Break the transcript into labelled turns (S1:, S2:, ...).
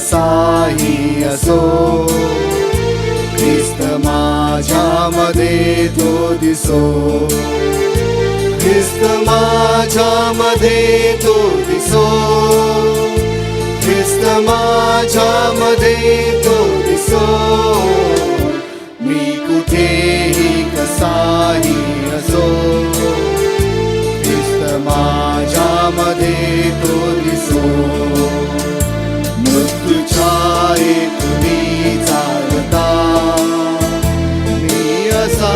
S1: कसाही असो, ख्रिस्त माझ्यामध्ये तो दिसो, ख्रिस्त माझ्यामध्ये तो दिसो, ख्रिस्त माझ्यामध्ये तो दिसो. मी कुठेही कसाही असो, ख्रिस्त माझ्यामध्ये तो दिसो. मृत्यूच्या एकटी चालता मी असा